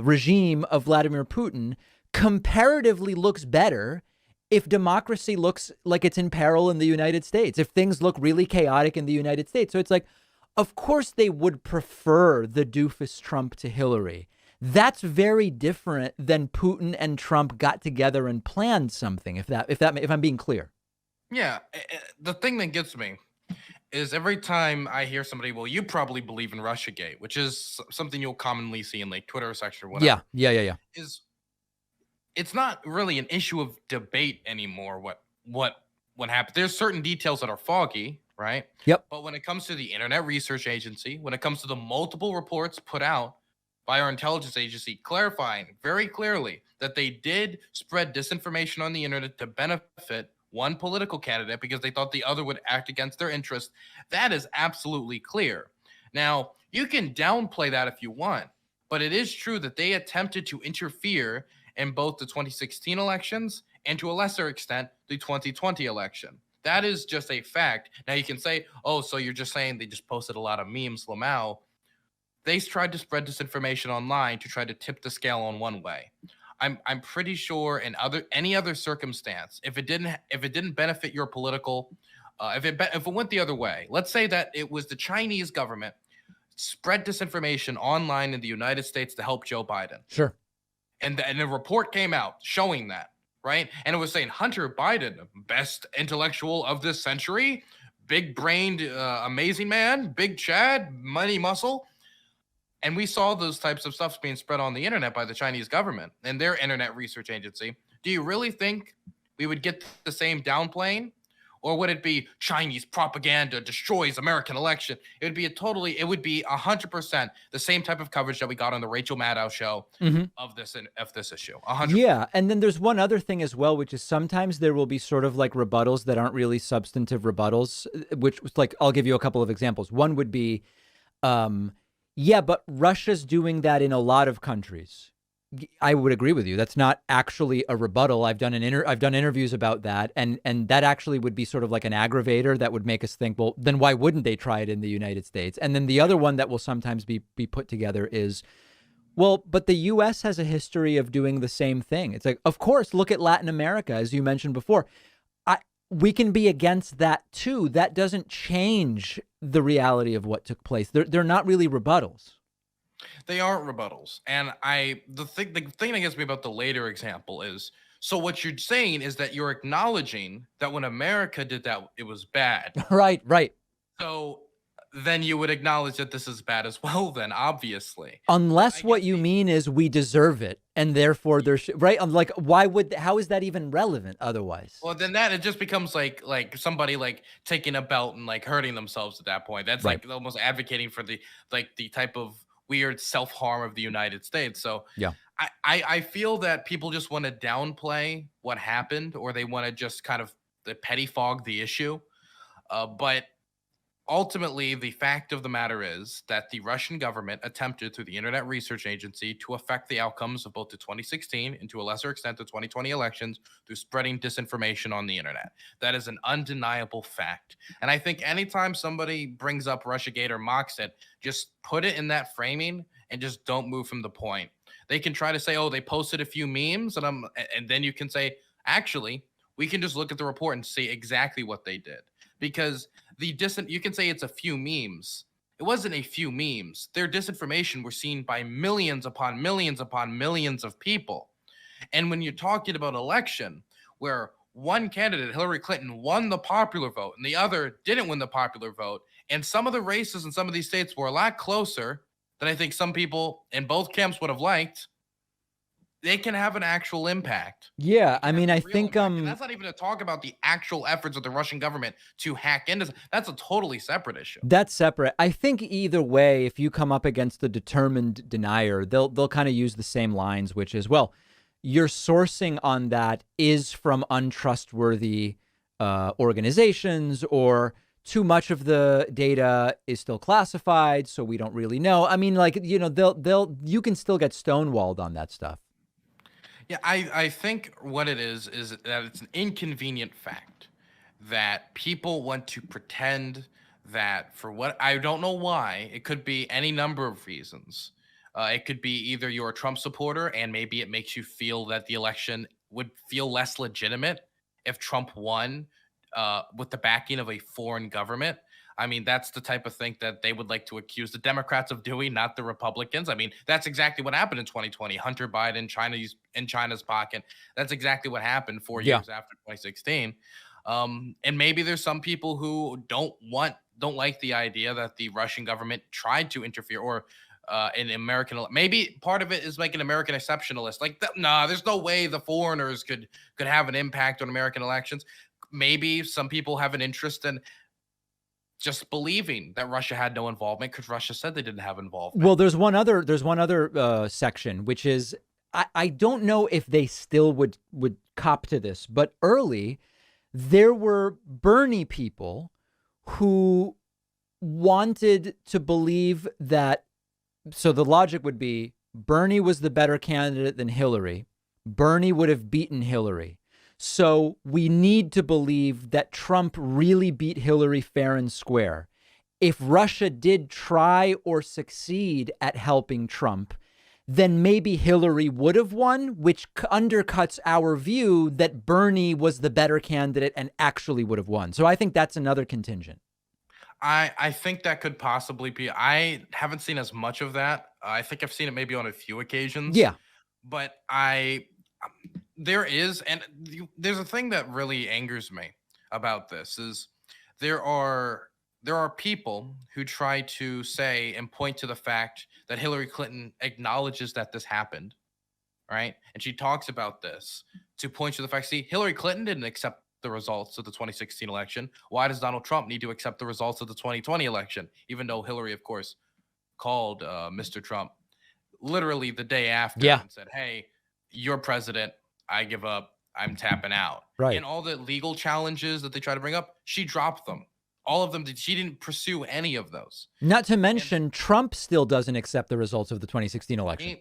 regime of Vladimir Putin comparatively looks better if democracy looks like it's in peril in the United States, if things look really chaotic in the United States. So it's like, of course they would prefer the doofus Trump to Hillary. That's very different than Putin and Trump got together and planned something, if I'm being clear. Yeah, the thing that gets me is every time I hear somebody, well, you probably believe in Russiagate, which is something you'll commonly see in like Twitter section or whatever. Yeah. It's not really an issue of debate anymore. What happened? There's certain details that are foggy, right? Yep. But when it comes to the Internet Research Agency, when it comes to the multiple reports put out by our intelligence agency clarifying very clearly that they did spread disinformation on the internet to benefit one political candidate because they thought the other would act against their interest, that is absolutely clear. Now, you can downplay that if you want, but it is true that they attempted to interfere in both the 2016 elections and to a lesser extent, the 2020 election. That is just a fact. Now you can say, oh, so you're just saying they just posted a lot of memes, Lamau. They tried to spread disinformation online to try to tip the scale on one way. I'm pretty sure in any other circumstance, if it didn't benefit your political, if it went the other way, let's say that it was the Chinese government spread disinformation online in the United States to help Joe Biden. Sure. And a report came out showing that, right? And it was saying Hunter Biden, best intellectual of this century, big-brained, amazing man, big Chad, money muscle. And we saw those types of stuff being spread on the internet by the Chinese government and their internet research agency. Do you really think we would get the same downplaying? Or would it be Chinese propaganda destroys American election? It would be 100% the same type of coverage that we got on the Rachel Maddow show of this issue. 100%. Yeah, and then there's one other thing as well, which is sometimes there will be sort of like rebuttals that aren't really substantive rebuttals, which was like, I'll give you a couple of examples. One would be, yeah, but Russia's doing that in a lot of countries. I would agree with you. That's not actually a rebuttal. I've done interviews about that, and that actually would be sort of like an aggravator that would make us think, well, then why wouldn't they try it in the United States? And then the other one that will sometimes be put together is, well, but the U.S. has a history of doing the same thing. It's like, of course, look at Latin America, as you mentioned before. we can be against that too. That doesn't change the reality of what took place. They're not really rebuttals. They aren't rebuttals. And the thing that gets me about the later example is, so what you're saying is that you're acknowledging that when America did that, it was bad. Right, right. So then you would acknowledge that this is bad as well, then obviously. But I Unless guess what you the mean is we deserve it and therefore there's right. I'm like, why would, how is that even relevant otherwise? well, then that it just becomes like somebody like taking a belt and like hurting themselves at that point. That's Right. like almost advocating for the type of weird self harm of the United States. So Yeah. I feel that people just want to downplay what happened, or they want to just kind of petty fog the issue. But ultimately, the fact of the matter is that the Russian government attempted through the Internet Research Agency to affect the outcomes of both the 2016 and to a lesser extent the 2020 elections through spreading disinformation on the internet. That is an undeniable fact. And I think anytime somebody brings up Russiagate or mocks it, just put it in that framing and just don't move from the point. They can try to say, "Oh, they posted a few memes," and then you can say, "Actually, we can just look at the report and see exactly what they did." Because you can say it's a few memes. It wasn't a few memes. Their disinformation were seen by millions upon millions upon millions of people. And when you're talking about election where one candidate, Hillary Clinton, won the popular vote and the other didn't win the popular vote, and some of the races in some of these states were a lot closer than I think some people in both camps would have liked, they can have an actual impact. Yeah. They I can have mean, a I real think impact. And that's not even to talk about the actual efforts of the Russian government to hack into. That's a totally separate issue. that's separate. I think either way, if you come up against a determined denier, they'll kind of use the same lines, which is, well, your sourcing on that is from untrustworthy organizations, or too much of the data is still classified, so we don't really know. I mean, like, they'll you can still get stonewalled on that stuff. Yeah, I think what it is that it's an inconvenient fact that people want to pretend that for what I don't know why, it could be any number of reasons. It could be either you're a Trump supporter and maybe it makes you feel that the election would feel less legitimate if Trump won with the backing of a foreign government. I mean, that's the type of thing that they would like to accuse the Democrats of doing, not the Republicans. I mean, that's exactly what happened in 2020. Hunter Biden, China's in China's pocket. That's exactly what happened 4 Yeah. years after 2016. And maybe there's some people who don't like the idea that the Russian government tried to interfere, or in American. Maybe part of it is like an American exceptionalist. Like, nah, there's no way the foreigners could have an impact on American elections. Maybe some people have an interest in just believing that Russia had no involvement because Russia said they didn't have involvement. Well, there's one other section, which is, I don't know if they still would cop to this, but early there were Bernie people who wanted to believe that. So the logic would be Bernie was the better candidate than Hillary. Bernie would have beaten Hillary. So we need to believe that Trump really beat Hillary fair and square. If Russia did try or succeed at helping Trump, then maybe Hillary would have won, which undercuts our view that Bernie was the better candidate and actually would have won. So I think that's another contingent. I think that could possibly be. I haven't seen as much of that. I think I've seen it maybe on a few occasions, Yeah. but there is, and there's a thing that really angers me about this is there are there are people who try to say and point to the fact that Hillary Clinton acknowledges that this happened, right? And she talks about this to point to the fact, see, Hillary Clinton didn't accept the results of the 2016 election. Why does Donald Trump need to accept the results of the 2020 election? Even though Hillary, of course, called Mr. Trump literally the day after Yeah. and said, "Hey, you're president. I give up. I'm tapping out." Right. And all the legal challenges that they try to bring up, she dropped them. All of them. She didn't pursue any of those. Not to And mention, Trump still doesn't accept the results of the 2016 election.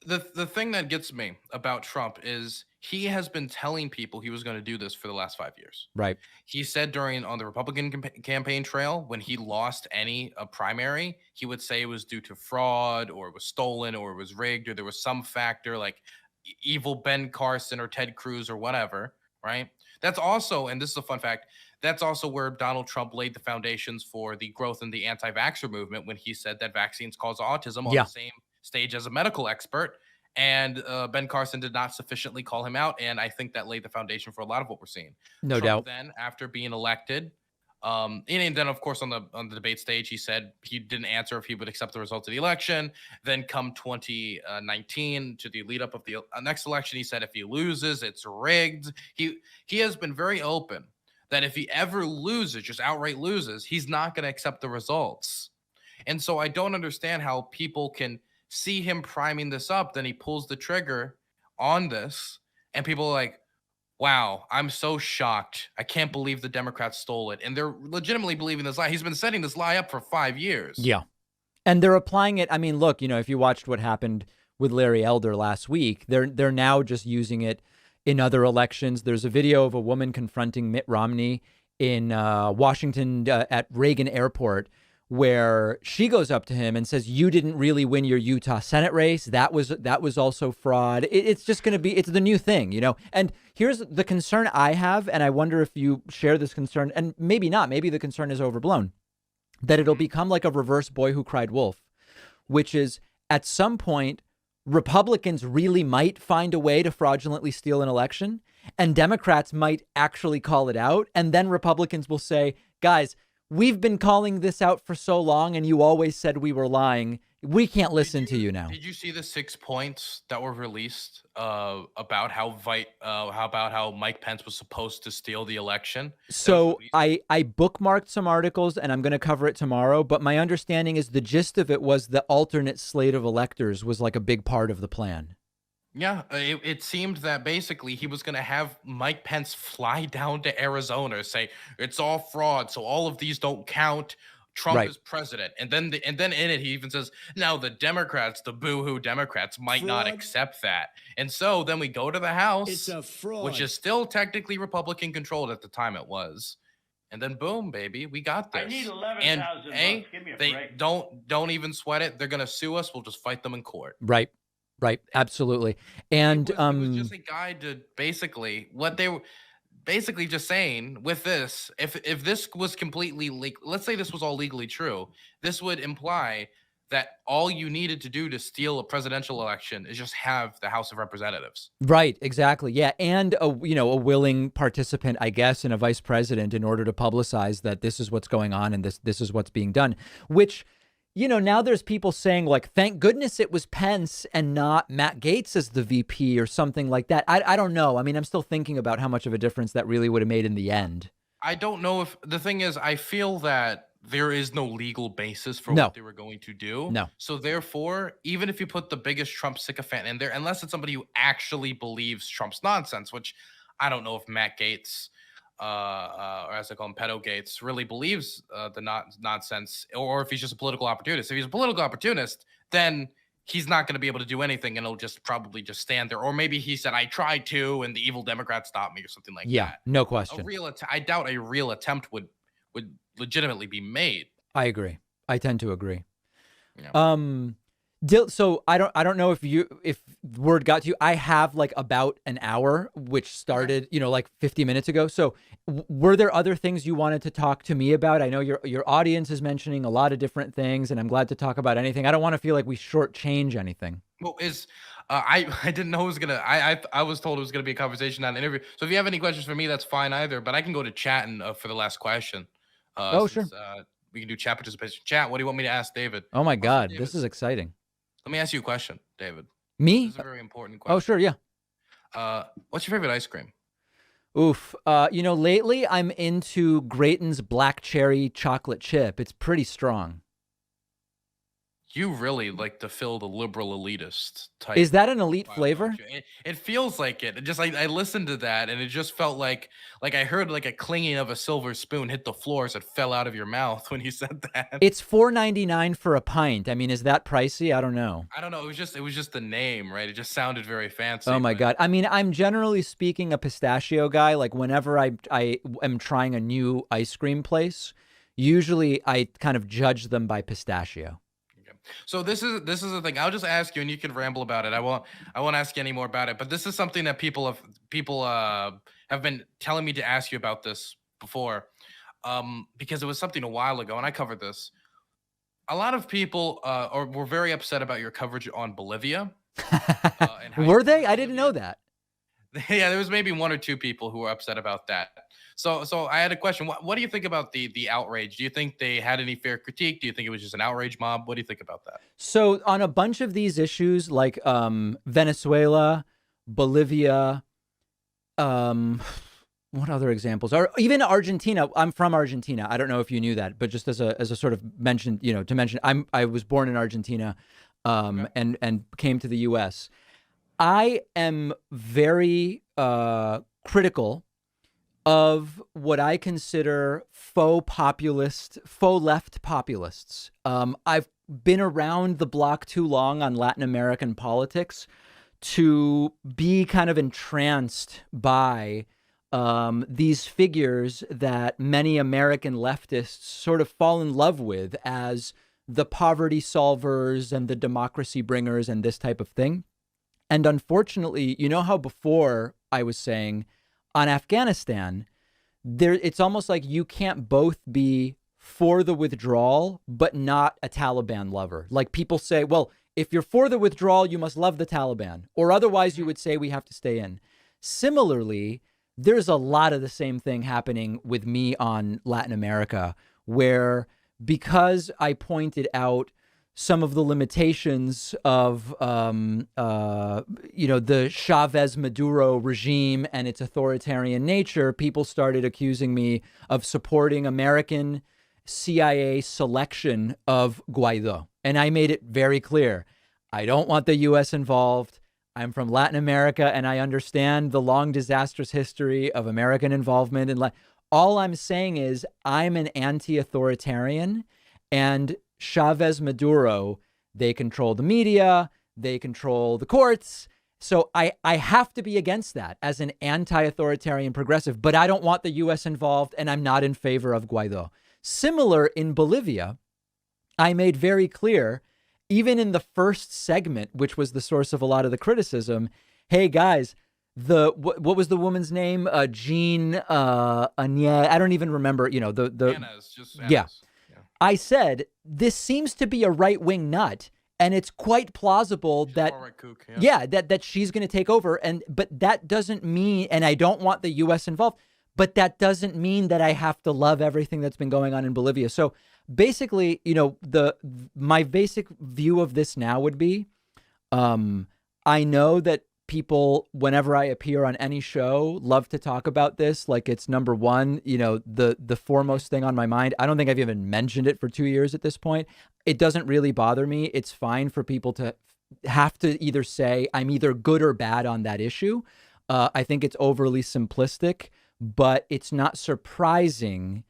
the thing that gets me about Trump is he has been telling people he was going to do this for the last 5 years. Right. He said during on the Republican campaign trail when he lost any primary, he would say it was due to fraud or it was stolen or it was rigged or there was some factor like evil Ben Carson or Ted Cruz or whatever, right? That's also, and this is a fun fact, that's also where Donald Trump laid the foundations for the growth in the anti-vaxxer movement when he said that vaccines cause autism on Yeah, the same stage as a medical expert. And Ben Carson did not sufficiently call him out. And I think that laid the foundation for a lot of what we're seeing. no Trump doubt. then, after being elected, and then of course on the debate stage, he said he didn't answer if he would accept the results of the election. Then come 2019 to the lead up of the next election, he said if he loses, it's rigged. He has been very open that if he ever loses, just outright loses, he's not going to accept the results. And so I don't understand how people can see him priming this up, then he pulls the trigger on this, and people are like, wow, I'm so shocked. I can't believe the Democrats stole it. And they're legitimately believing this lie. He's been setting this lie up for 5 years. Yeah. And they're applying it. I mean, look, if you watched what happened with Larry Elder last week, they're now just using it in other elections. There's a video of a woman confronting Mitt Romney in Washington at Reagan Airport, where she goes up to him and says, "You didn't really win your Utah Senate race. That was also fraud." It's just going to be, it's the new thing, And here's the concern I have, and I wonder if you share this concern, and maybe not. Maybe the concern is overblown, that it'll become like a reverse Boy Who Cried Wolf, which is at some point, Republicans really might find a way to fraudulently steal an election, and Democrats might actually call it out. And then Republicans will say, guys, we've been calling this out for so long, and you always said we were lying. We can't listen to you now. Did you see the 6 points that were released about how Mike Pence was supposed to steal the election? So I bookmarked some articles, and I'm going to cover it tomorrow. But my understanding is the gist of it was the alternate slate of electors was like a big part of the plan. Yeah, it seemed that basically he was going to have Mike Pence fly down to Arizona, say it's all fraud, so all of these don't count. Trump Right. is president, and then in it he even says, now the Democrats, the boo-hoo Democrats, might not accept that, and so then we go to the House, It's a fraud, which is still technically Republican controlled at the time it was, and then boom, baby, we got this. I need 11,000 and bucks. Give me a they break. don't even sweat it. They're gonna sue us. We'll just fight them in court. Right. Right. Absolutely. And it was just a guide to basically what they were basically just saying with this. If this was completely legal, let's say this was all legally true, this would imply that all you needed to do to steal a presidential election is just have the House of Representatives. Right. Exactly. Yeah. And a willing participant, I guess, and a vice president in order to publicize that this is what's going on and this is what's being done, which, now there's people saying, like, thank goodness it was Pence and not Matt Gaetz as the VP or something like that. I don't know. I mean, I'm still thinking about how much of a difference that really would have made in the end. I don't know if the thing is, I feel that there is no legal basis for No. what they were going to do. No. So therefore, even if you put the biggest Trump sycophant in there, unless it's somebody who actually believes Trump's nonsense, which I don't know if Matt Gaetz, or as I call him, Pedo Gates, really believes the nonsense, or if he's just a political opportunist. If he's a political opportunist, then he's not going to be able to do anything, and he'll just probably just stand there. Or maybe he said, I tried to, and the evil Democrats stopped me, or something like that. Yeah, no question. I doubt a real attempt would legitimately be made. I agree. I tend to agree. Yeah. So I don't know if word got to you. I have like about an hour, which started, like 50 minutes ago. So were there other things you wanted to talk to me about? I know your audience is mentioning a lot of different things, and I'm glad to talk about anything. I don't want to feel like we shortchange anything. Well, I didn't know it was gonna. I was told it was gonna be a conversation, not an interview. So if you have any questions for me, that's fine either. But I can go to chat and for the last question. Sure. We can do chat participation. Chat. What do you want me to ask David? Oh my God, this is exciting. Let me ask you a question, David. Me? This is a very important question. Oh, sure, yeah. What's your favorite ice cream? Oof. Lately I'm into Grayton's Black Cherry Chocolate Chip. It's pretty strong. You really like to fill the liberal elitist type. Is that an elite flavor? It feels like it. I listened to that, and it just felt like I heard like a clinging of a silver spoon hit the floor as it fell out of your mouth when you said that. It's $4.99 for a pint. I mean, is that pricey? I don't know. I don't know. It was just the name, right? It just sounded very fancy. Oh my God. I mean, I'm generally speaking a pistachio guy. Like whenever I am trying a new ice cream place, usually I kind of judge them by pistachio. So this is the thing. I'll just ask you, and you can ramble about it. I won't ask you any more about it. But this is something that people have been telling me to ask you about this before, because it was something a while ago, and I covered this. A lot of people were very upset about your coverage on Bolivia and how you Were they? covered I didn't know Bolivia. that. Yeah, there was maybe one or two people who were upset about that. So I had a question. What do you think about the outrage? Do you think they had any fair critique? Do you think it was just an outrage mob? What do you think about that? So on a bunch of these issues, like Venezuela, Bolivia, um, what other examples are even Argentina? I'm from Argentina. I don't know if you knew that, but just as a sort of mention, to mention, I was born in Argentina, Okay. and came to the U.S. I am very critical of what I consider faux left populists. I've been around the block too long on Latin American politics to be kind of entranced by these figures that many American leftists sort of fall in love with as the poverty solvers and the democracy bringers and this type of thing. And unfortunately, you know how before I was saying on Afghanistan, it's almost like you can't both be for the withdrawal, but not a Taliban lover. Like people say, well, if you're for the withdrawal, you must love the Taliban, or otherwise you would say we have to stay in. Similarly, there's a lot of the same thing happening with me on Latin America, where because I pointed out some of the limitations of, the Chavez Maduro regime and its authoritarian nature, people started accusing me of supporting American CIA selection of Guaido. And I made it very clear. I don't want the U.S. involved. I'm from Latin America, and I understand the long, disastrous history of American involvement. And all I'm saying is I'm an anti-authoritarian, and Chavez Maduro, they control the media, they control the courts. So I have to be against that as an anti-authoritarian progressive, but I don't want the U.S. involved, and I'm not in favor of Guaido. Similar in Bolivia, I made very clear, even in the first segment, which was the source of a lot of the criticism, hey guys, what was the woman's name? Jean Agnes. I don't even remember, Anna's, just Anna's. Yeah. I said, this seems to be a right-wing nut, and it's quite plausible that, kook, that she's going to take over. But that doesn't mean, and I don't want the U.S. involved, but that doesn't mean that I have to love everything that's been going on in Bolivia. So basically, my basic view of this now would be, I know that people, whenever I appear on any show, love to talk about this like it's number one, the foremost thing on my mind. I don't think I've even mentioned it for 2 years at this point. It doesn't really bother me. It's fine for people to have to either say I'm either good or bad on that issue. I think it's overly simplistic, but it's not surprising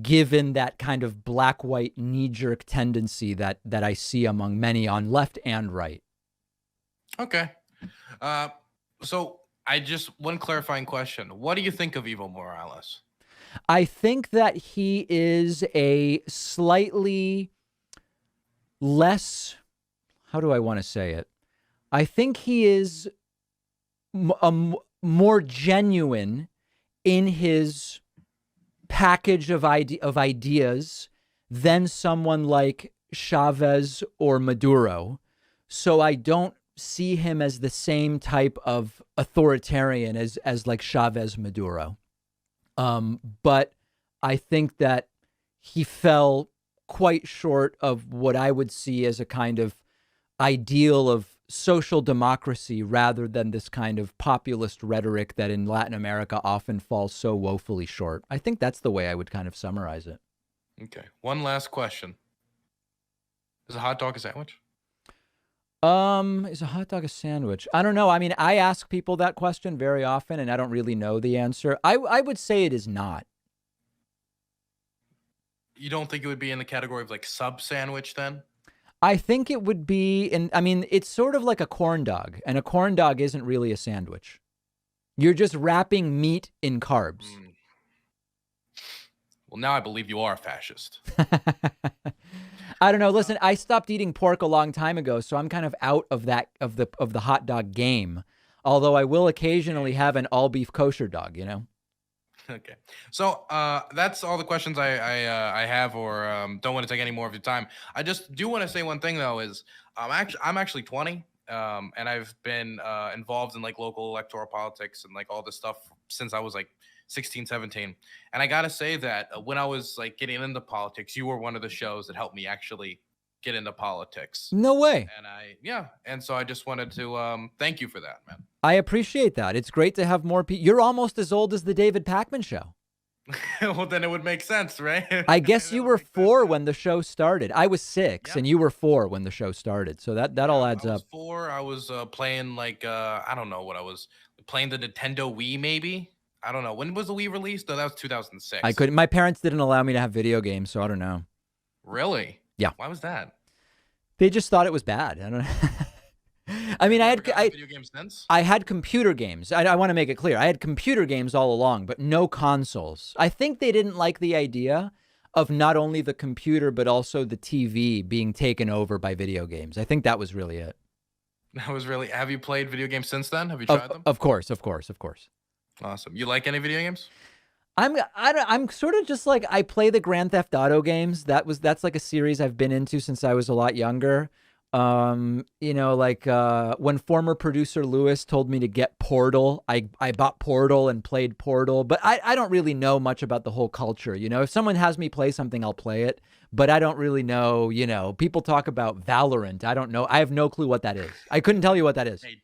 given that kind of black-white knee-jerk tendency that I see among many on left and right. Okay. So one clarifying question. What do you think of Evo Morales? I think that he is a slightly less, how do I want to say it? I think he is more genuine in his package of ideas than someone like Chavez or Maduro. So I don't see him as the same type of authoritarian as like Chavez Maduro. But I think that he fell quite short of what I would see as a kind of ideal of social democracy rather than this kind of populist rhetoric that in Latin America often falls so woefully short. I think that's the way I would kind of summarize it. Okay. One last question. Is a hot dog a sandwich? Is a hot dog a sandwich? I don't know. I mean, I ask people that question very often and I don't really know the answer. I would say it is not. You don't think it would be in the category of like sub sandwich then? I think it would be it's sort of like a corn dog, and a corn dog isn't really a sandwich. You're just wrapping meat in carbs. Well, now I believe you are a fascist. I don't know. Listen, I stopped eating pork a long time ago, so I'm kind of out of the hot dog game. Although I will occasionally have an all beef kosher dog, you know? Okay. So that's all the questions I have, or don't want to take any more of your time. I just do want to say one thing though is I'm actually 20, and I've been involved in like local electoral politics and like all this stuff since I was like 16, 17. And I gotta say that when I was like getting into politics, you were one of the shows that helped me actually get into politics. No way. And and so I just wanted to thank you for that, man. I appreciate that. It's great to have more people. You're almost as old as the David Pakman show. Well, then it would make sense, right? I guess you were 4 when the show started. I was 6, Yeah. and you were 4 when the show started. So that all adds I was up. 4. I was playing like I don't know what I was playing, the Nintendo Wii, maybe. I don't know. When was the Wii released? No, that was 2006. I couldn't. My parents didn't allow me to have video games, so I don't know. Really? Yeah. Why was that? They just thought it was bad. I don't know. I mean, Video games since? I had computer games. I want to make it clear. I had computer games all along, but no consoles. I think they didn't like the idea of not only the computer, but also the TV being taken over by video games. I think that was really it. That was really. Have you played video games since then? Have you tried them? Of course. Awesome. You like any video games? I'm sort of just like, I play the Grand Theft Auto games. That's like a series I've been into since I was a lot younger. You know, like when former producer Lewis told me to get Portal, I bought Portal and played Portal, but I don't really know much about the whole culture. You know, if someone has me play something, I'll play it, but I don't really know, you know, people talk about Valorant. I don't know. I have no clue what that is. I couldn't tell you what that is. Hey,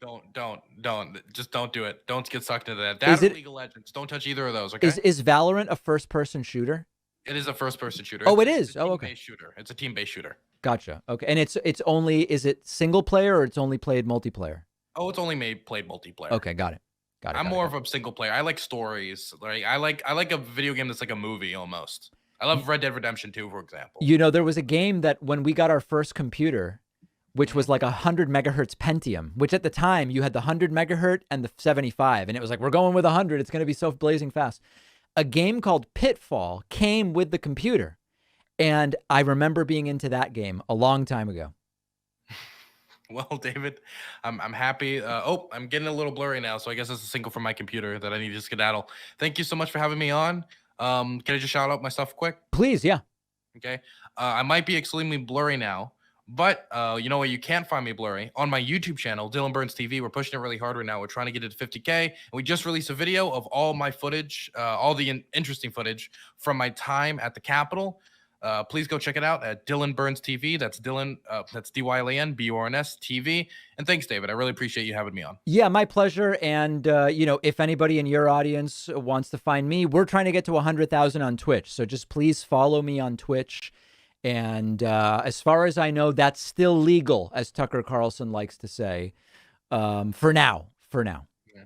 just don't do it. Don't get sucked into that. That or League of Legends. Don't touch either of those. Okay. Is Valorant a first-person shooter? It is a first-person shooter. Oh, it is. Oh, okay. Shooter. It's a team-based shooter. Gotcha. Okay. And is it single player or it's only played multiplayer? Oh, it's only played multiplayer. Okay, got it. I'm more of a single player. I like stories. Like I like a video game that's like a movie almost. I love Red Dead Redemption 2, for example. You know, there was a game that when we got our first computer, which was like 100 megahertz Pentium, which at the time you had the 100 megahertz and the 75, and it was like, we're going with 100. It's going to be so blazing fast. A game called Pitfall came with the computer. And I remember being into that game a long time ago. Well, David, I'm happy. I'm getting a little blurry now, so I guess it's a signal from my computer that I need to skedaddle. Thank you so much for having me on. Can I just shout out my stuff quick? Please, yeah. Okay. I might be extremely blurry now, but you know what? You can't find me blurry on my YouTube channel, Dylan Burns TV. We're pushing it really hard right now. We're trying to get it to 50K, and we just released a video of all my footage, all the interesting footage from my time at the Capitol. Please go check it out at Dylan Burns TV. That's Dylan. That's DYLAN BURNS TV. And thanks, David. I really appreciate you having me on. Yeah, my pleasure. And you know, if anybody in your audience wants to find me, we're trying to get to 100,000 on Twitch. So just please follow me on Twitch. And as far as I know, that's still legal, as Tucker Carlson likes to say. For now. Yeah.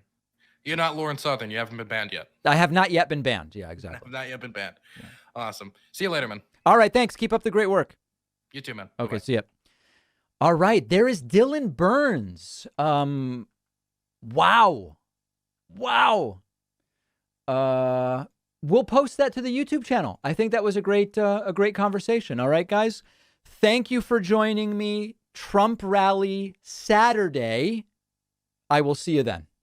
You're not Lauren Southern. You haven't been banned yet. I have not yet been banned. Yeah, exactly. I have not yet been banned. Yeah. Awesome. See you later, man. All right, thanks. Keep up the great work. You too, man. Okay, Bye-bye. see ya. All right, there is Dylan Burns. Wow. We'll post that to the YouTube channel. I think that was a great conversation. All right, guys. Thank you for joining me. Trump rally Saturday. I will see you then.